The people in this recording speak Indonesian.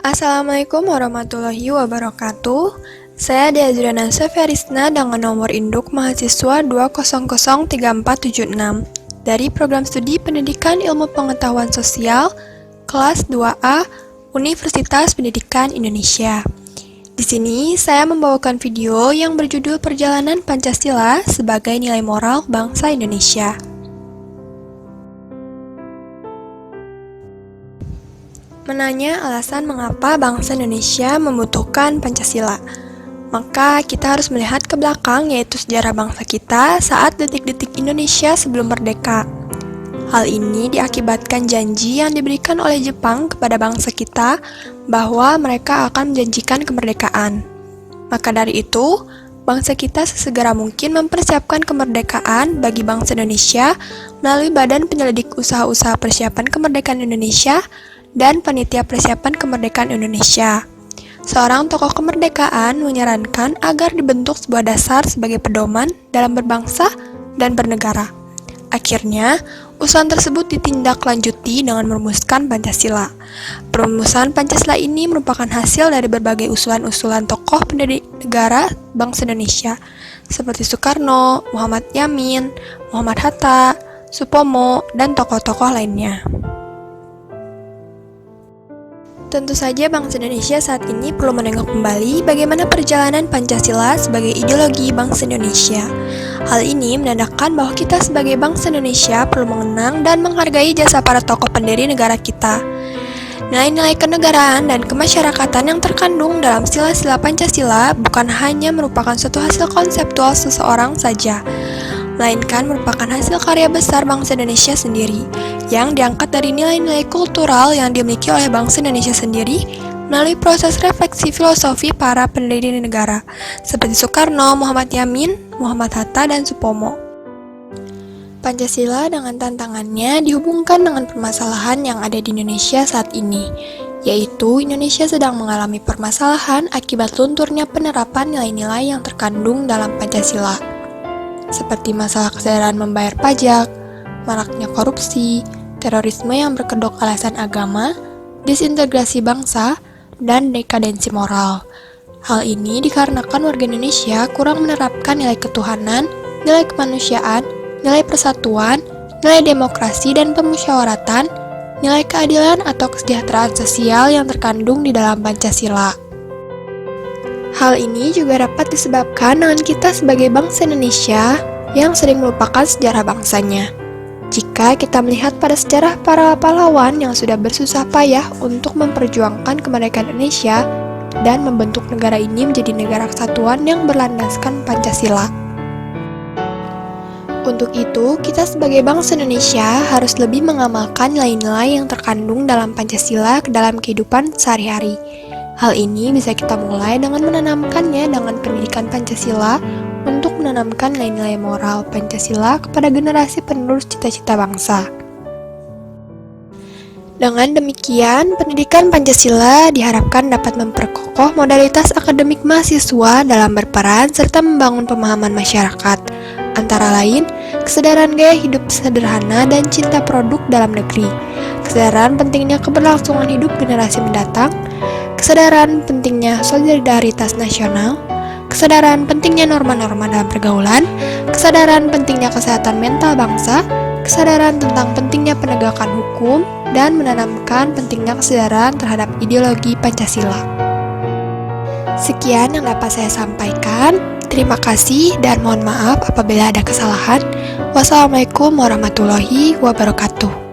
Assalamualaikum warahmatullahi wabarakatuh. Saya Diazriana Severisna dengan nomor induk mahasiswa 2003476 dari Program Studi Pendidikan Ilmu Pengetahuan Sosial kelas 2A Universitas Pendidikan Indonesia. Di sini saya membawakan video yang berjudul Perjalanan Pancasila sebagai Nilai Moral Bangsa Indonesia. Menanya alasan mengapa bangsa Indonesia membutuhkan Pancasila. Maka kita harus melihat ke belakang, yaitu sejarah bangsa kita saat detik-detik Indonesia sebelum merdeka. Hal ini diakibatkan janji yang diberikan oleh Jepang kepada bangsa kita bahwa mereka akan menjanjikan kemerdekaan. Maka dari itu, bangsa kita sesegera mungkin mempersiapkan kemerdekaan bagi bangsa Indonesia melalui Badan Penyelidik Usaha-Usaha Persiapan Kemerdekaan Indonesia dan Panitia Persiapan Kemerdekaan Indonesia. Seorang tokoh kemerdekaan menyarankan agar dibentuk sebuah dasar sebagai pedoman dalam berbangsa dan bernegara. Akhirnya, usulan tersebut ditindaklanjuti dengan merumuskan Pancasila. Perumusan Pancasila ini merupakan hasil dari berbagai usulan-usulan tokoh pendiri negara bangsa Indonesia, seperti Soekarno, Muhammad Yamin, Muhammad Hatta, Supomo, dan tokoh-tokoh lainnya. Tentu saja bangsa Indonesia saat ini perlu menengok kembali bagaimana perjalanan Pancasila sebagai ideologi bangsa Indonesia. Hal ini menandakan bahwa kita sebagai bangsa Indonesia perlu mengenang dan menghargai jasa para tokoh pendiri negara kita. Nilai-nilai kenegaraan dan kemasyarakatan yang terkandung dalam sila-sila Pancasila bukan hanya merupakan suatu hasil konseptual seseorang saja, melainkan merupakan hasil karya besar bangsa Indonesia sendiri, yang diangkat dari nilai-nilai kultural yang dimiliki oleh bangsa Indonesia sendiri melalui proses refleksi filosofi para pendiri negara, seperti Soekarno, Muhammad Yamin, Muhammad Hatta, dan Supomo. Pancasila dengan tantangannya dihubungkan dengan permasalahan yang ada di Indonesia saat ini, yaitu Indonesia sedang mengalami permasalahan akibat lunturnya penerapan nilai-nilai yang terkandung dalam Pancasila, seperti masalah kesadaran membayar pajak, maraknya korupsi, terorisme yang berkedok alasan agama, disintegrasi bangsa, dan dekadensi moral. Hal ini dikarenakan warga Indonesia kurang menerapkan nilai ketuhanan, nilai kemanusiaan, nilai persatuan, nilai demokrasi dan pemusyawaratan, nilai keadilan atau kesejahteraan sosial yang terkandung di dalam Pancasila. Hal ini juga dapat disebabkan dengan kita sebagai bangsa Indonesia yang sering melupakan sejarah bangsanya. Jika kita melihat pada sejarah para pahlawan yang sudah bersusah payah untuk memperjuangkan kemerdekaan Indonesia dan membentuk negara ini menjadi negara kesatuan yang berlandaskan Pancasila. Untuk itu, kita sebagai bangsa Indonesia harus lebih mengamalkan nilai-nilai yang terkandung dalam Pancasila ke dalam kehidupan sehari-hari. Hal ini bisa kita mulai dengan menanamkannya dengan pendidikan Pancasila untuk menanamkan nilai-nilai moral Pancasila kepada generasi penerus cita-cita bangsa. Dengan demikian, pendidikan Pancasila diharapkan dapat memperkokoh modalitas akademik mahasiswa dalam berperan serta membangun pemahaman masyarakat, antara lain kesadaran gaya hidup sederhana dan cinta produk dalam negeri, kesadaran pentingnya keberlangsungan hidup generasi mendatang, kesadaran pentingnya solidaritas nasional, kesadaran pentingnya norma-norma dalam pergaulan, kesadaran pentingnya kesehatan mental bangsa, kesadaran tentang pentingnya penegakan hukum, dan menanamkan pentingnya kesadaran terhadap ideologi Pancasila. Sekian yang dapat saya sampaikan. Terima kasih dan mohon maaf apabila ada kesalahan. Wassalamualaikum warahmatullahi wabarakatuh.